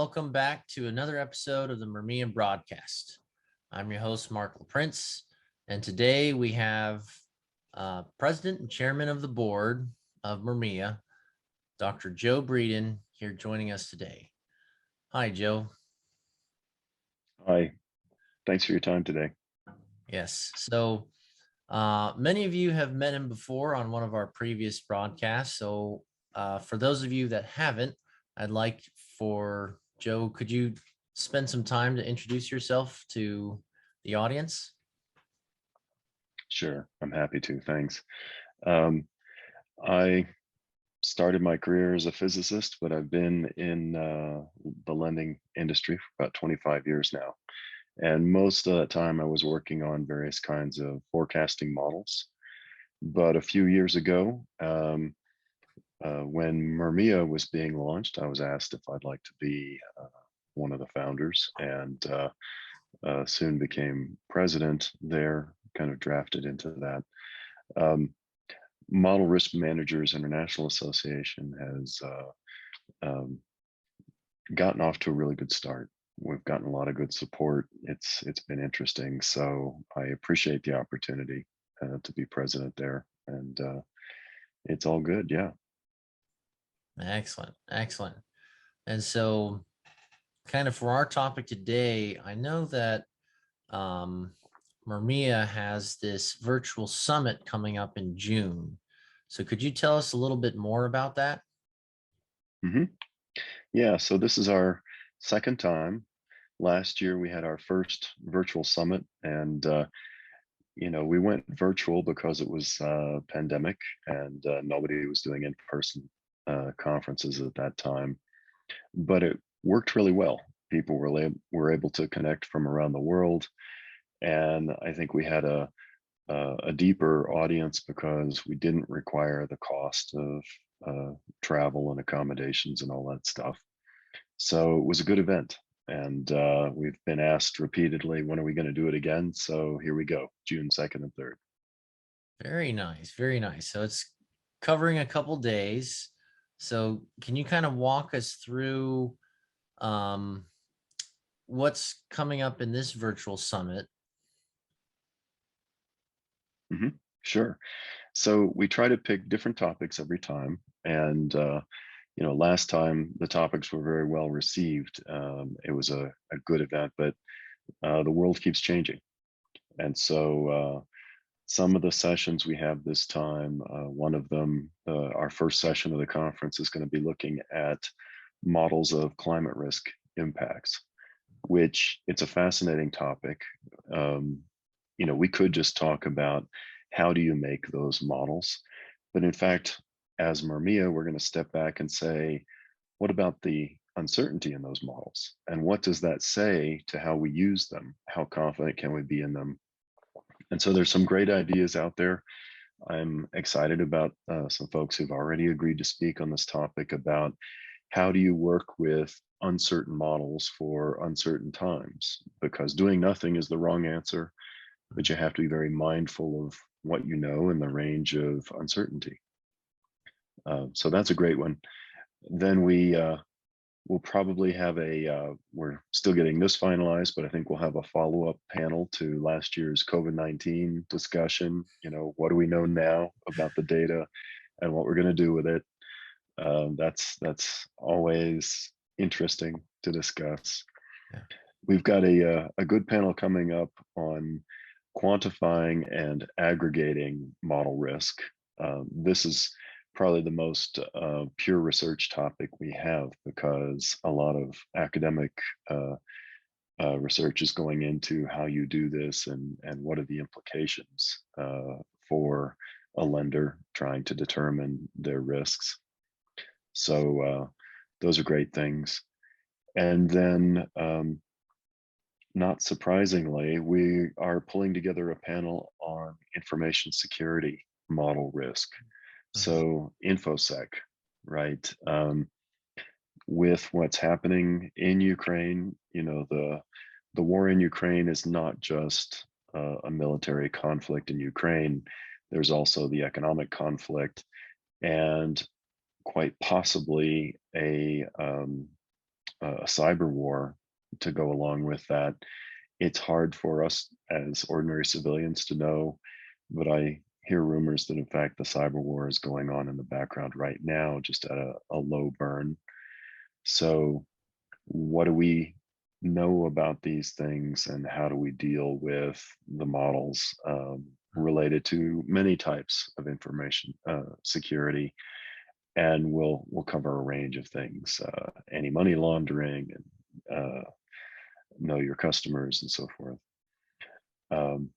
welcome back to another episode of the MRMIA broadcast. I'm your host, Mark LaPrince, and today we have President and Chairman of the Board of MRMIA, Dr. Joe Breeden, here joining us today. Hi, Joe. Hi, thanks for your time today. Yes, so many of you have met him before on one of our previous broadcasts. So for those of you that haven't, I'd like for Joe, could you spend some time to introduce yourself to the audience? Sure, I'm happy to, thanks. I started my career as a physicist, but I've been in the lending industry for about 25 years now. And most of that time I was working on various kinds of forecasting models. But a few years ago, when MRMIA was being launched, I was asked if I'd like to be one of the founders, and soon became president there, kind of drafted into that. Model Risk Managers International Association has gotten off to a really good start. We've gotten a lot of good support. It's been interesting, so I appreciate the opportunity to be president there, and it's all good. Yeah. Excellent, excellent. And so kind of for our topic today, I know that MRMIA has this virtual summit coming up in June. So could you tell us a little bit more about that? Mm-hmm. Yeah, so this is our second time. Last year we had our first virtual summit, and we went virtual because it was pandemic, and nobody was doing in-person conferences at that time. But it worked really well. People were able to connect from around the world, and I think we had a deeper audience because we didn't require the cost of travel and accommodations and all that stuff. So it was a good event, and we've been asked repeatedly, when are we going to do it again? So here we go, June 2nd and 3rd. Very nice, very nice. So it's covering a couple days. So can you kind of walk us through what's coming up in this virtual summit? Mm-hmm. Sure. So we try to pick different topics every time, and last time the topics were very well received. It was a good event, but the world keeps changing, and so some of the sessions we have this time, one of them, our first session of the conference, is going to be looking at models of climate risk impacts, which it's a fascinating topic. We could just talk about how do you make those models, but in fact, as MRMIA, we're going to step back and say, what about the uncertainty in those models, and what does that say to how we use them? How confident can we be in them? And so there's some great ideas out there. I'm excited about some folks who've already agreed to speak on this topic about how do you work with uncertain models for uncertain times, because doing nothing is the wrong answer, but you have to be very mindful of what you know and the range of uncertainty. So that's a great one. Then we'll probably have we're still getting this finalized, but I think we'll have a follow-up panel to last year's COVID-19 discussion. What do we know now about the data and what we're going to do with it? That's always interesting to discuss. Yeah. We've got a good panel coming up on quantifying and aggregating model risk. This is probably the most pure research topic we have, because a lot of academic research is going into how you do this and what are the implications for a lender trying to determine their risks. So those are great things. And then, not surprisingly, we are pulling together a panel on information security model risk. So InfoSec, right? With what's happening in Ukraine, the war in Ukraine is not just a military conflict in Ukraine. There's also the economic conflict, and quite possibly a a cyber war to go along with that. It's hard for us as ordinary civilians to know, but I hear rumors that in fact the cyber war is going on in the background right now, just at a low burn. So, what do we know about these things, and how do we deal with the models related to many types of information security? And we'll cover a range of things, anti-money laundering and know your customers and so forth. Um,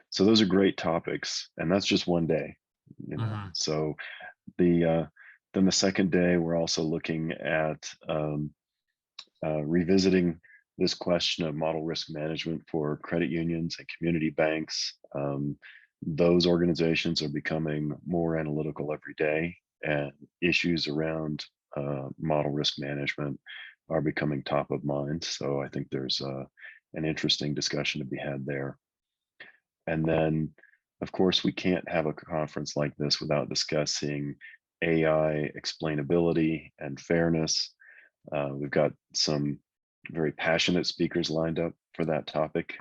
so those are great topics, and that's just one day, you know. Mhm. So the then the second day, we're also looking at revisiting this question of model risk management for credit unions and community banks. Those organizations are becoming more analytical every day, and issues around model risk management are becoming top of mind. So I think there's an interesting discussion to be had there. And then, of course, we can't have a conference like this without discussing AI explainability and fairness. We've got some very passionate speakers lined up for that topic.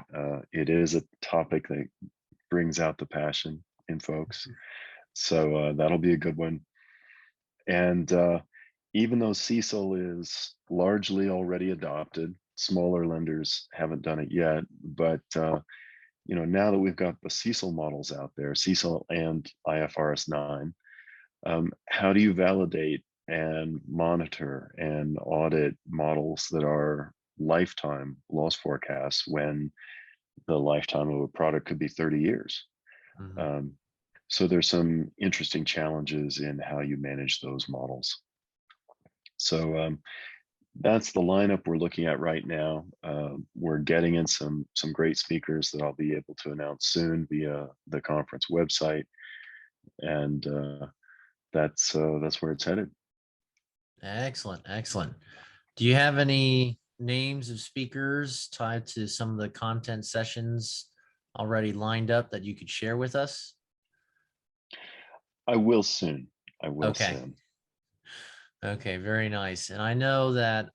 It is a topic that brings out the passion in folks. So that'll be a good one. And even though CECL is largely already adopted, smaller lenders haven't done it yet. But now that we've got the CECL models out there, CECL and IFRS 9, how do you validate and monitor and audit models that are lifetime loss forecasts when the lifetime of a product could be 30 years? Mhm. Um, so there's some interesting challenges in how you manage those models. So that's the lineup we're looking at right now. We're getting in some great speakers that I'll be able to announce soon via the conference website, and that's where it's headed. Excellent, excellent. Do you have any names of speakers tied to some of the content sessions already lined up that you could share with us? I will soon. I will Okay. soon. Okay, very nice. And I know that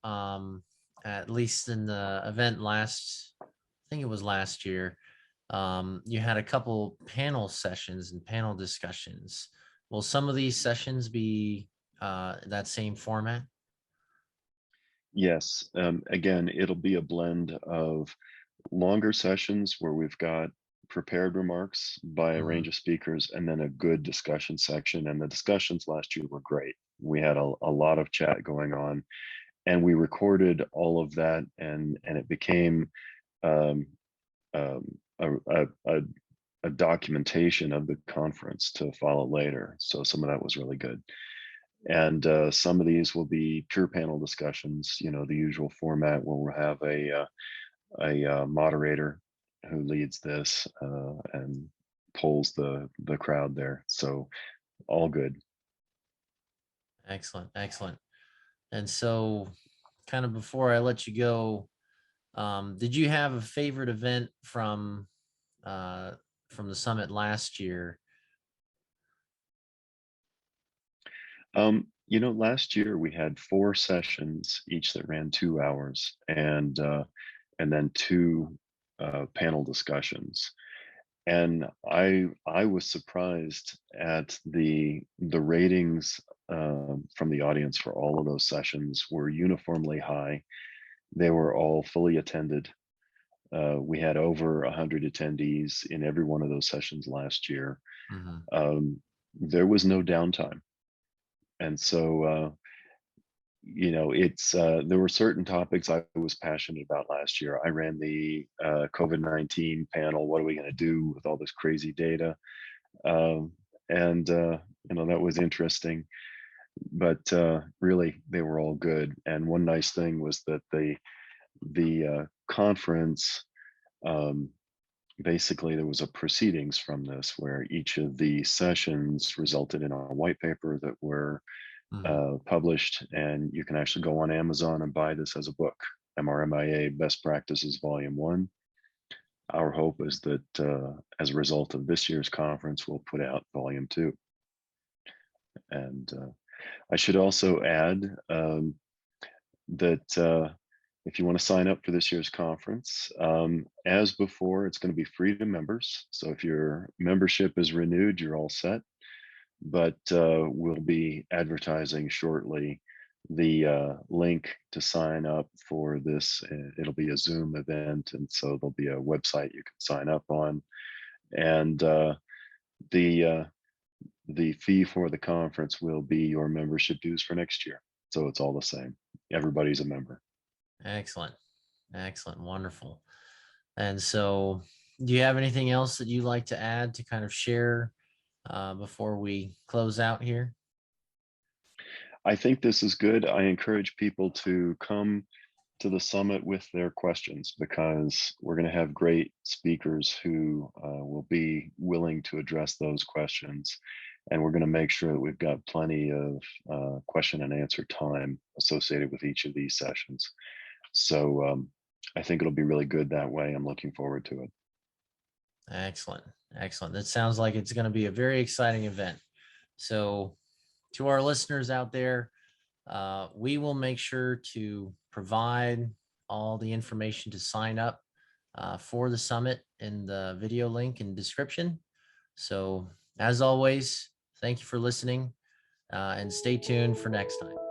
at least in the event I think it was last year, you had a couple panel sessions and panel discussions. Will some of these sessions be that same format? Yes. Again, it'll be a blend of longer sessions where we've got prepared remarks by a Mhm. range of speakers, and then a good discussion section. And the discussions last year were great. We had a lot of chat going on, and we recorded all of that, and it became um, a a documentation of the conference to follow later. So some of that was really good. And some of these will be pure panel discussions, the usual format where we'll have a moderator who leads this and polls the crowd there. So all good. Excellent, excellent. And so, kind of before I let you go, did you have a favorite event uh, from the summit last year? Last year we had 4 sessions, each that ran 2 hours, and then two panel discussions. And I was surprised at the ratings from the audience for all of those sessions were uniformly high. They were all fully attended. We had over 100 attendees in every one of those sessions last year. Mhm. There was no downtime, and so it's there were certain topics I was passionate about last year. I ran the COVID-19 panel. What are we going to do with all this crazy data? Um, and that was interesting. But really, they were all good. And one nice thing was that the conference, um, basically there was a proceedings from this where each of the sessions resulted in a white paper that were Mhm. published, and you can actually go on Amazon and buy this as a book. MRMIA Best Practices Volume 1. Our hope is that as a result of this year's conference, we'll put out Volume 2. And I should also add, that if you want to sign up for this year's conference, as before, it's going to be free to members. So if your membership is renewed, you're all set. But we'll be advertising shortly the link to sign up for this. It'll be a Zoom event, and so there'll be a website you can sign up on. And the uh, the fee for the conference will be your membership dues for next year. So it's all the same. Everybody's a member. Excellent. Excellent. Wonderful. And so, do you have anything else that you'd like to add to kind of share before we close out here? I think this is good. I encourage people to come to the summit with their questions because we're going to have great speakers who will be willing to address those questions. And we're going to make sure that we've got plenty of question and answer time associated with each of these sessions. So I think it'll be really good that way. I'm looking forward to it. Excellent. Excellent. That sounds like it's going to be a very exciting event. So, to our listeners out there, we will make sure to provide all the information to sign up for the summit in the video link in description. So, as always, thank you for listening and stay tuned for next time.